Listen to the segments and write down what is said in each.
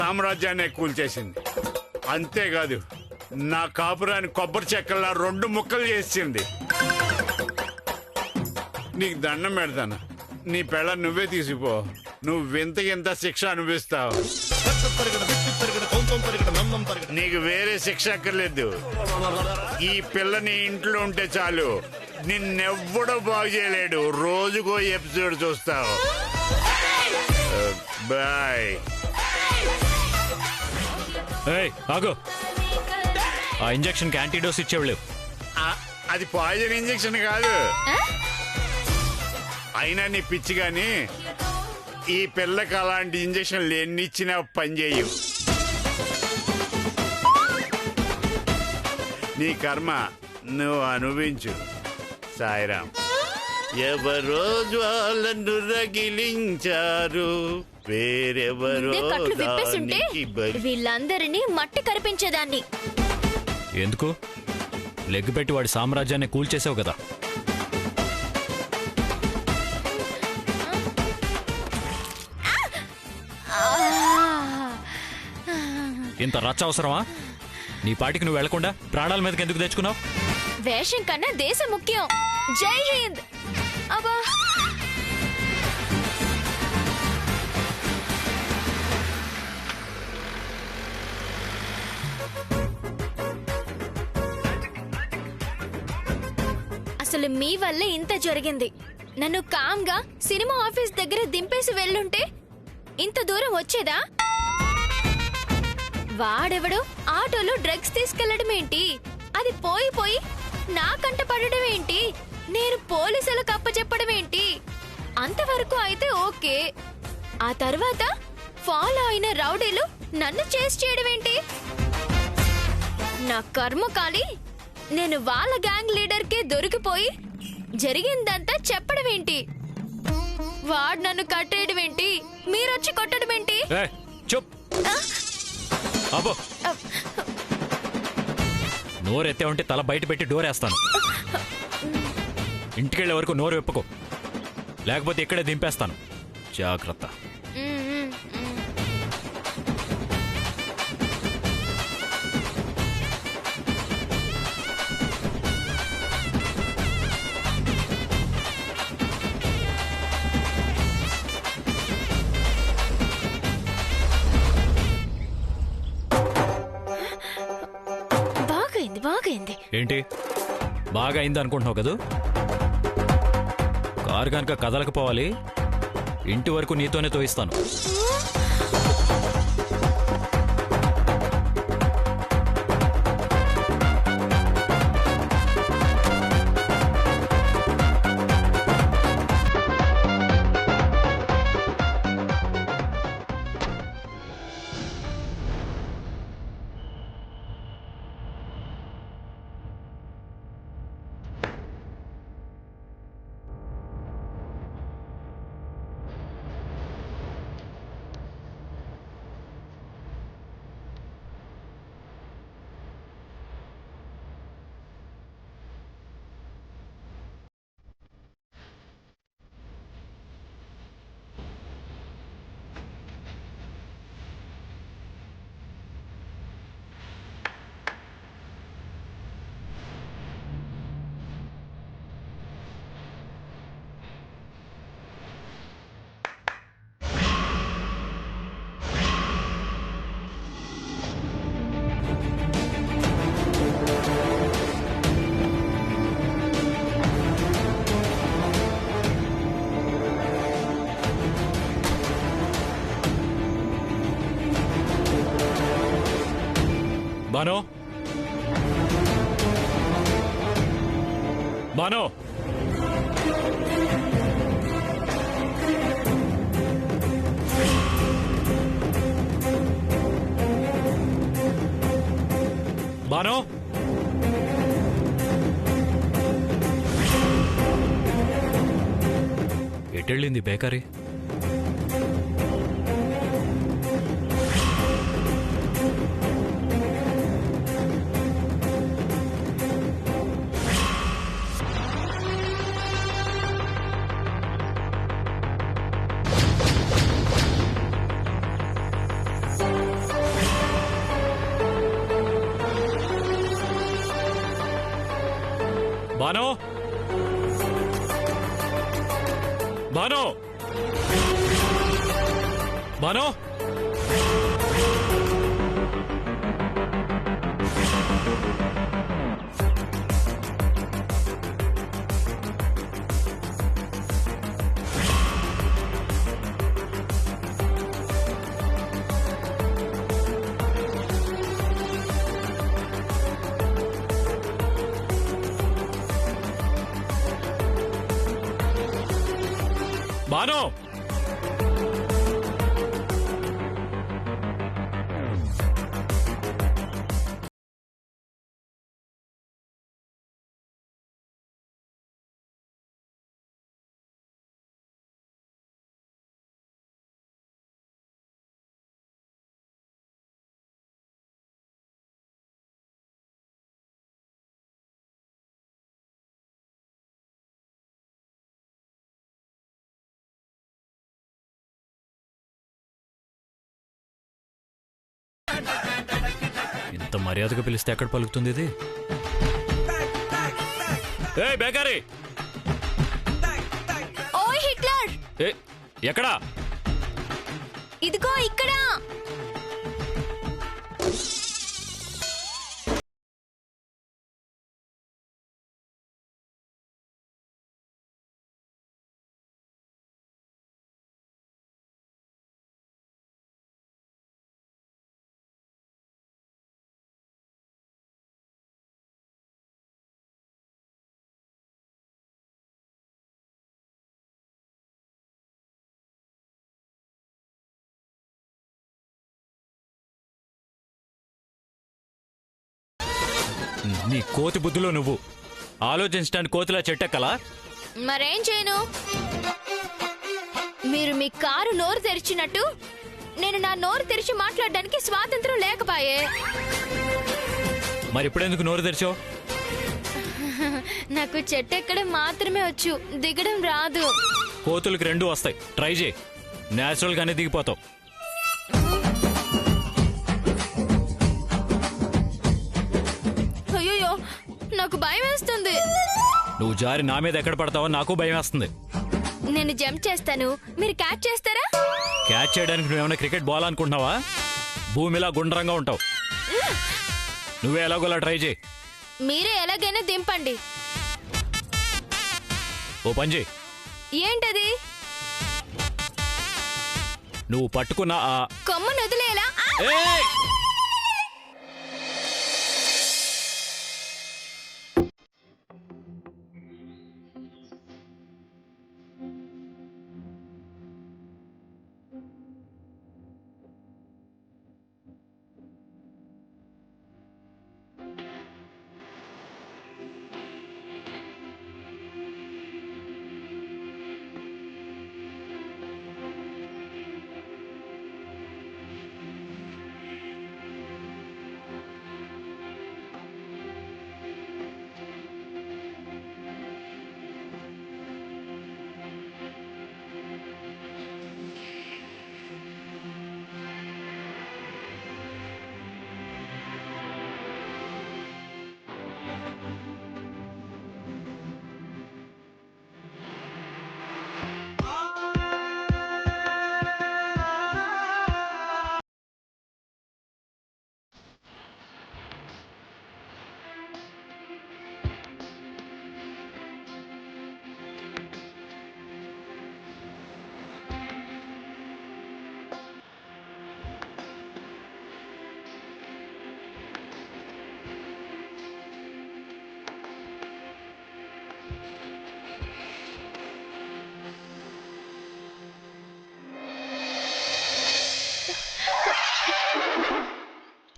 సామ్రాజ్యాన్ని కూల్చేసింది. అంతేకాదు నా కాపురాన్ని కొబ్బరి చెక్కల్లా 2 ముక్కలు చేసింది. నీకు దండం పెడతాను, నీ పెళ్ళ నువ్వే తీసిపో. నువ్వు వింత శిక్ష అనుభవిస్తావు. నీకు వేరే శిక్ష అక్కర్లేదు. ఈ పిల్లని ఇంట్లో ఉంటే చాలు, నిన్నెవ్వడో బాగు చేయలేడు. రోజుకో ఎపిసోడ్ చూస్తావు. బాయ్. ఆగో, ఆ ఇంజెక్షన్ కి యాంటీడోస్ ఇచ్చేవాళ్ళు. అది పాయిజన్ ఇంజెక్షన్ కాదు. అయినా నీ పిచ్చి గాని ఈ పిల్లకి అలాంటి ఇంజక్షన్లు ఎన్ని ఇచ్చినా పనిచేయవు. నీ కర్మ నువ్వు అనుభవించు. సాయిరాం. ఎవరో జ్వాలను రగిలించారు, వేరెవరో దానికి బలి. వీళ్ళందరినీ మట్టి కరిపించేదాన్ని. ఎందుకు? లెగ్ పెట్టి వాడి సామ్రాజ్యాన్ని కూల్చేసావు కదా. ఇంత రచ్చ అవసరమా? నీ పాటికి నువ్వు వెళ్లకుండా ప్రాణాల మీదకి ఎందుకు తెచ్చుకున్నావు? వేషం కన్నా దేశం ముఖ్యం. జై హింద్. అబ్బా, అసలు మీ వల్లే ఇంత జరిగింది. నన్ను కామ్గా సినిమా ఆఫీస్ దగ్గర దింపేసి వెళ్ళుంటే ఇంత దూరం వచ్చేదా? వాడెవడు ఆటోలో డ్రగ్స్ తీసుకెళ్లడం ఏంటి? అది పోయి నా కంట పడడం ఏంటి? నేను పోలీసులకు అప్పచెప్పడం ఏంటి? అంతవరకు అయితే ఓకే. ఆ తర్వాత ఫాలో అయిన రౌడీలు నన్ను చేసి చేయడం ఏంటి? నా కర్మ కాలి నేను వాళ్ళ గ్యాంగ్ లీడర్ కి దొరికిపోయి జరిగిందంతా చెప్పడం ఏంటి? వాడు నన్ను కట్టేయడం ఏంటి? మీరొచ్చి కొట్టడం ఏంటి? అబ్బో, నోరెత్తే ఉంటే తల బయట పెట్టి డోరేస్తాను. ఇంటికెళ్ళే వరకు నోరు వెప్పుకో, లేకపోతే ఇక్కడే దింపేస్తాను. జాగ్రత్త. బాగైంది. ఏంటి బాగా అయింది అనుకుంటున్నావు కదూ? కారు కనుక కదలకపోవాలి, ఇంటి వరకు నీతోనే తోయిస్తాను. బానో, బానో, బానో, ఎటెళ్ళింది బేకరీ? భాను భాను భాను ఇంత మర్యాదగా పిలిస్తే ఎక్కడ పలుకుతుంది ఇది? ఏ బేకారీ! ఓయ్ హిట్లర్, ఏ ఎక్కడా? ఇదిగో ఇక్కడ. నీ కోతి బుద్ధిలో నువ్వు ఆలోచించడానికి కోతిలా చెట్టెక్కలా? మరేం చేయను? మీరు మీ కారు నోరు తెరిచినట్టు నేను నా నోరు తెరిచి మాట్లాడడానికి స్వాతంత్రం లేకపాయే. మరి ఇప్పుడెందుకు నోరు తెరిచావు? నాకు చెట్టెక్కడం మాత్రమే వచ్చు, దిగడం రాదు. కోతులకి రెండూ వస్తాయి, ట్రై చేయి. నేచురల్ గానే దిగిపోతావు. అయ్యో, నాకు భయం వేస్తుంది. నువ్వు జారి నా మీద ఎక్కడ పడతావో నాకు భయం వేస్తుంది. నేను జంప్ చేస్తాను, మీరు క్యాచ్ చేస్తారా? క్యాచ్ చేయడానికి నువ్వేమైనా క్రికెట్ బాల్ అనుకుంటున్నావా? భూమిలా గుండ్రంగా ఉంటావు. నువ్వే ఎలాగోలా ట్రై చేయి. మీరే ఎలాగైనా దింపండి. ఓ పని చేయి. ఏంటది? నువ్వు పట్టుకున్న ఆ కొమ్మను వదిలేలా? ఏయ్!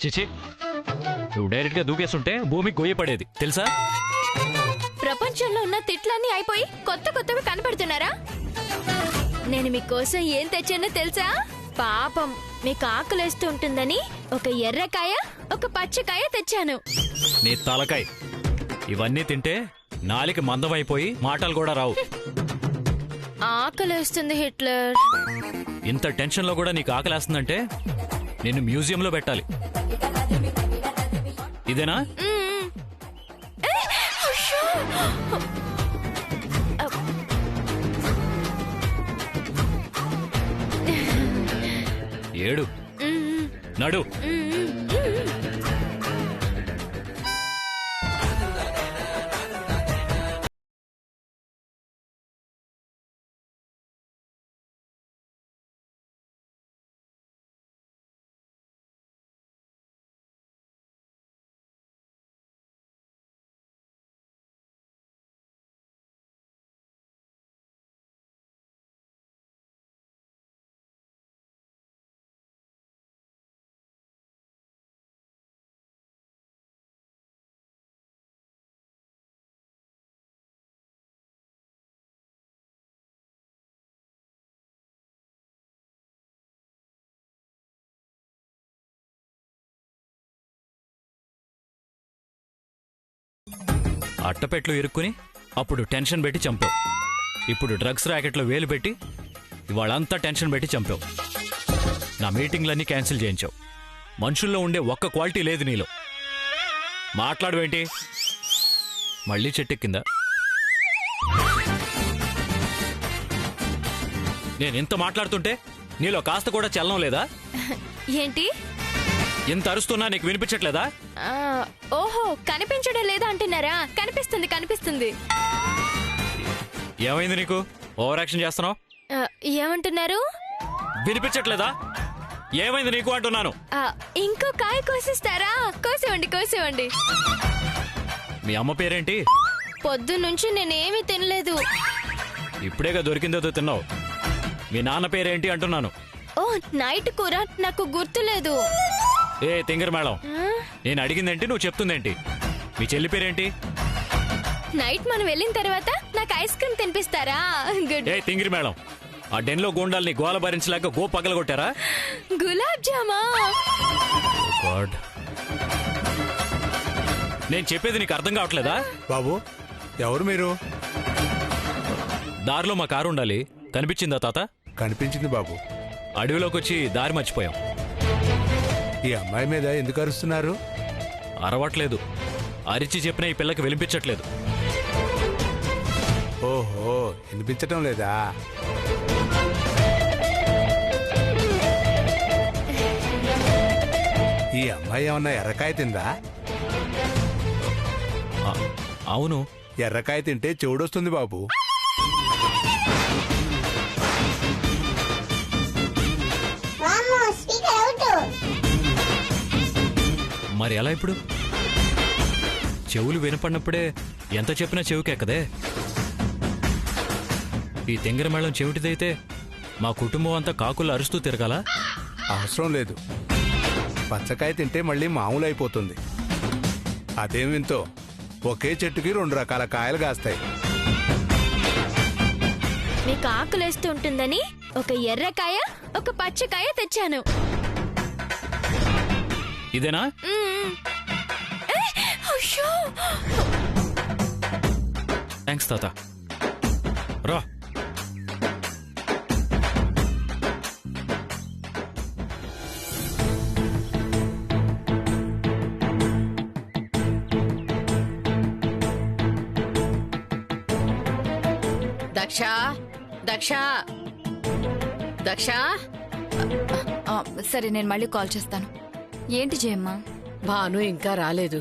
చిచి, నువ్వు డైరెక్ట్ గా దూకేస్తుంటే భూమికి గొయ్యి పడేది తెలుసా? ప్రపంచంలో ఉన్న తిట్లన్నీ అయిపోయి కొత్త కొత్తవి కనపడుతున్నారా? నేను మీకోసం ఏం తెచ్చానో తెలుసా? పాపం మీకు ఆకలేస్తూ ఉంటుందని ఒక ఎర్రకాయ, ఒక పచ్చకాయ తెచ్చాను. నీ తలకాయ. ఇవన్నీ తింటే నాలిక మందమైపోయి మాటలు కూడా రావు. ఆకలేస్తుంది హిట్లర్. ఇంత టెన్షన్ లో కూడా నీకు ఆకలేస్తుందంటే నిన్ను మ్యూజియంలో పెట్టాలి. ఇదేనా? ఏడు నడు. అట్టపెట్లు ఇరుక్కుని అప్పుడు టెన్షన్ పెట్టి చంపావు. ఇప్పుడు డ్రగ్స్ ర్యాకెట్లో వేలు పెట్టి ఇవాళంతా టెన్షన్ పెట్టి చంపావు. నా మీటింగ్లన్నీ క్యాన్సిల్ చేయించావు. మనుషుల్లో ఉండే ఒక్క క్వాలిటీ లేదు నీలో. మాట్లాడవేంటి? మళ్ళీ చెట్టెక్కిందా? నేనింత మాట్లాడుతుంటే నీలో కాస్త కూడా చలనం లేదా? ఏంటి? ఇంత అరుస్తున్నా నీకు వినిపించట్లేదా? ఓహో, కనిపించడం లేదా అంటున్నారా? కనిపిస్తుంది కనిపిస్తుంది. ఏమైంది నీకు? ఓవర్ యాక్షన్ చేస్తున్నావు. ఏమంటున్నారు? వినిపించట్లేదా? ఏమైంది నీకు అంటున్నాను. ఇంకో కాయ కోసిస్తారా? కోసివ్వండి కోసివ్వండి. మీ అమ్మ పేరేంటి? పొద్దున్నుంచి నేనేమీ తినలేదు. ఇప్పుడేగా దొరికిందో తిన్నావు. మీ నాన్న పేరేంటి అంటున్నాను. ఓ, నైట్ కూర నాకు గుర్తులేదు. ఏ తింగర మేడం, నేను అడిగిందేంటి, నువ్వు చెప్తుందేంటి? మీ చెల్లి పేరేంటి? నైట్ మనం వెళ్ళిన తర్వాత నాకు ఐస్ క్రీమ్ తినిపిస్తారా? గుడ్. ఏ తింగిరి మేడం, ఆ డెన్లో గోండాల్ని గోల భరించలేక గో పగలగొట్టారా? గులాబ్ జామా. గాడ్, నేను చెప్పేది నీకు అర్థం కావట్లేదా? బాబు, ఎవరు మీరు? దారిలో మా కారు ఉండాలి, కనిపించిందా తాత? కనిపించింది బాబు. అడవిలోకి వచ్చి దారి మర్చిపోయాం. ఈ అమ్మాయి మీద ఎందుకు అరుస్తున్నారు? అరవట్లేదు, అరిచి చెప్పినా ఈ పిల్లకి వినిపించట్లేదు. ఓహో, వినిపించటం లేదా? ఈ అమ్మాయి ఏమన్నా ఎర్రకాయ తిందా? అవును. ఎర్రకాయ తింటే చెవుడొస్తుంది బాబు. మరి ఎలా ఇప్పుడు? చెవులు వినపడినప్పుడే ఎంత చెప్పినా చెవికెక్కదే. ఈ తెంగర మేళం చెవిటిదైతే మా కుటుంబం అంతా కాకులు అరుస్తూ తిరగాల? అవసరం లేదు. పచ్చకాయ తింటే మళ్ళీ మామూలు అయిపోతుంది. అదేం వింతో, ఒకే చెట్టుకి 2 రకాల కాయలు కాస్తాయి. మీకు ఆకులేస్తూ ఉంటుందని ఒక ఎర్రకాయ ఒక పచ్చకాయ తెచ్చాను. ఇదేనా? థ్యాంక్స్ తాత. రా. దక్ష దక్ష దక్ష. సరే, నేను మళ్ళీ కాల్ చేస్తాను. ఏంటి జయమ్మ? భాను ఇంకా రాలేదు.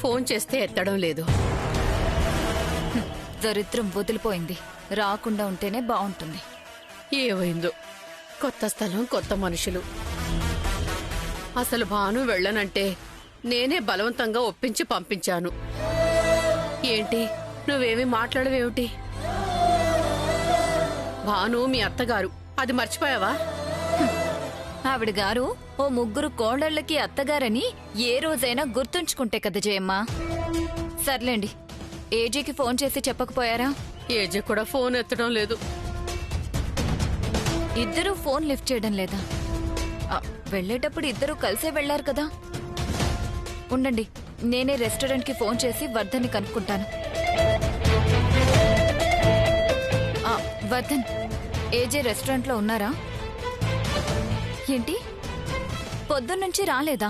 ఫోన్ చేస్తే ఎత్తడం లేదు. దరిద్రం వదిలిపోయింది. రాకుండా ఉంటేనే బాగుంటుంది. ఏమైందో, కొత్త స్థలం కొత్త మనుషులు. అసలు భాను వెళ్ళనంటే నేనే బలవంతంగా ఒప్పించి పంపించాను. ఏంటి, నువ్వేమీ మాట్లాడవేమిటి? భాను మీ అత్తగారు, అది మర్చిపోయావా? ఆవిడ గారు ఓ 3 కోడళ్ళకి అత్తగారని ఏ రోజైనా గుర్తుంచుకుంటే కదా జయమ్మ. సర్లేండి, ఏజీకి ఫోన్ చేసి చెప్పకపోయారా? ఏజీ కూడా ఫోన్ ఎత్తడం లేదు. ఇద్దరూ ఫోన్ లిఫ్ట్ చేయడం లేదా? వెళ్ళేటప్పుడు ఇద్దరూ కలిసే వెళ్లారు కదా. ఉండండి, నేనే రెస్టారెంట్కి ఫోన్ చేసి వర్ధన్ని కనుక్కుంటాను. వర్ధన్, ఏజే రెస్టారెంట్లో ఉన్నారా? ఏంటి, పొద్దున్నుంచి రాలేదా?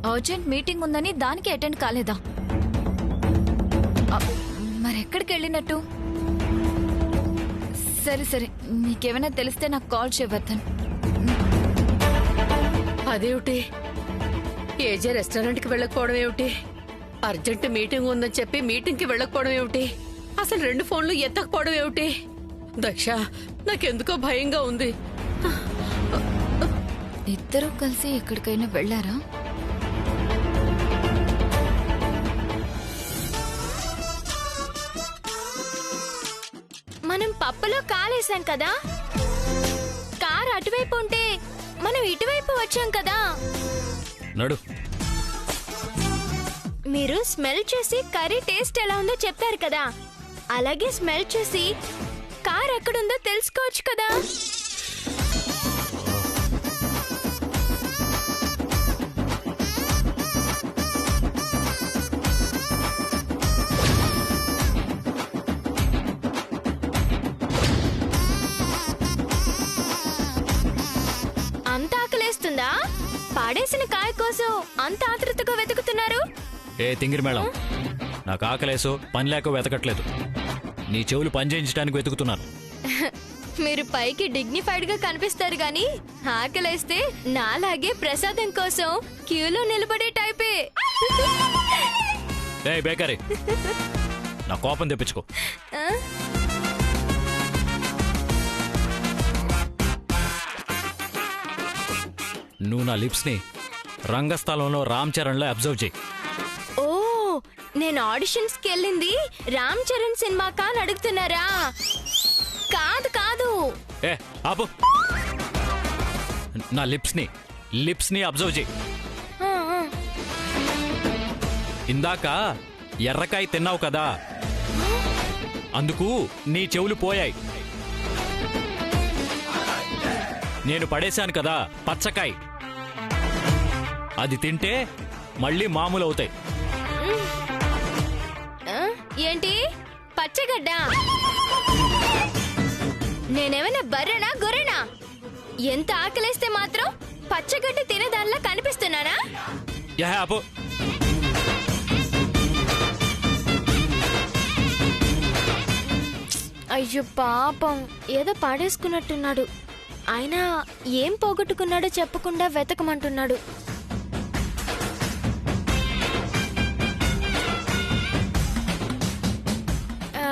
అర్జెంట్ మీటింగ్ ఉందని దానికి అటెండ్ కాలేదా? మరెక్కడికి వెళ్ళినట్టు? సరే సరే నీకేమైనా తెలిస్తే నాకు కాల్ చేయవద్దాను. అదేమిటి ఏజే రెస్టారెంట్ కి వెళ్ళకపోవడం ఏమిటి? అర్జెంట్ మీటింగ్ ఉందని చెప్పి మీటింగ్ కి వెళ్ళకపోవడం ఏమిటి? అసలు 2 ఫోన్లు ఎత్తకపోవడం ఏమిటి? దక్ష, నాకెందుకో భయంగా ఉంది. ఇద్దరూ కలిసి ఎక్కడికైనా వెళ్ళారా? మనం పప్పులో కాలేసాం కదా, కార్ అటువైపు ఉంటే మనం ఇటువైపు వచ్చాం కదా. నడు. మీరు స్మెల్ చేసి కర్రీ టేస్ట్ ఎలా ఉందో చెప్తారు కదా, అలాగే స్మెల్ చేసి కార్ ఎక్కడుందో తెలుసుకోవచ్చు కదా. అంత ఆకలేస్తుందా? పాడేసిన కాయ కోసం అంత ఆతృతగా వెతుకుతున్నారు? ఏ తింగిరి మేళం, నాకు ఆకలేసో పని లేక వెతకట్లేదు. నీ చెవులు పని చేయించడానికి వెతుకుతున్నాను. మీరు పైకి డిగ్నిఫైడ్ గా కనిపిస్తారు గాని ఆకలేస్తే నాలాగే ప్రసాదం కోసం క్యూలో నిలబడే టైపే. ఏ బేకరీ, నా కోపం తెప్పించుకో. ఆ? నువ్వు నా లిప్స్ ని రంగస్థలంలో రామ్ చరణ్ లో అబ్జర్వ్ చేయి. ఓ, నేను ఆడిషన్స్ కి వెళ్ళింది రామ్ చరణ్ సినిమాకా అని అడుగుతున్నారా? కాదు కాదు. ఏ ఆపు. నా లిప్స్ ని అబ్జర్వ్ చేయి. ఆ, ఆ. ఇందాక ఎర్రకాయ తిన్నావు కదా, అందుకు నీ చెవులు పోయాయి. నేను పడేశాను కదా పచ్చకాయ, అది తింటే మళ్ళీ మామూలు అవుతాయి. ఆ? ఏంటి పచ్చగడ్డ? నేనేమైనా బర్రెనా గొర్రెనా? ఎంత ఆకలేస్తే మాత్రం పచ్చగడ్డ తినేదానిలా కనిపిస్తున్నానా? యా ఆపు. అయ్యో పాపం, ఏదో పాడేసుకున్నట్టున్నాడు. ఆయన ఏం పోగొట్టుకున్నాడో చెప్పకుండా వెతకమంటున్నాడు. ఆ,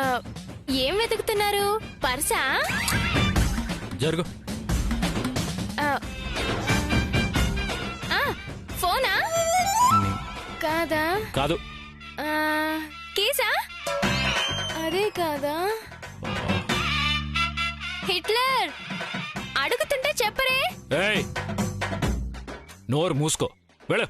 ఏం వెతుకుతున్నారు? పర్సా? జరుగు. ఆ, ఆ, ఫోనా? కాదా? కాదు. ఆ, కీసా? అదే కాదా? హిట్లర్ అడుగుతుంటే చెప్పరే. ఏయ్, నోరు మూసుకో, వెళ్ళు.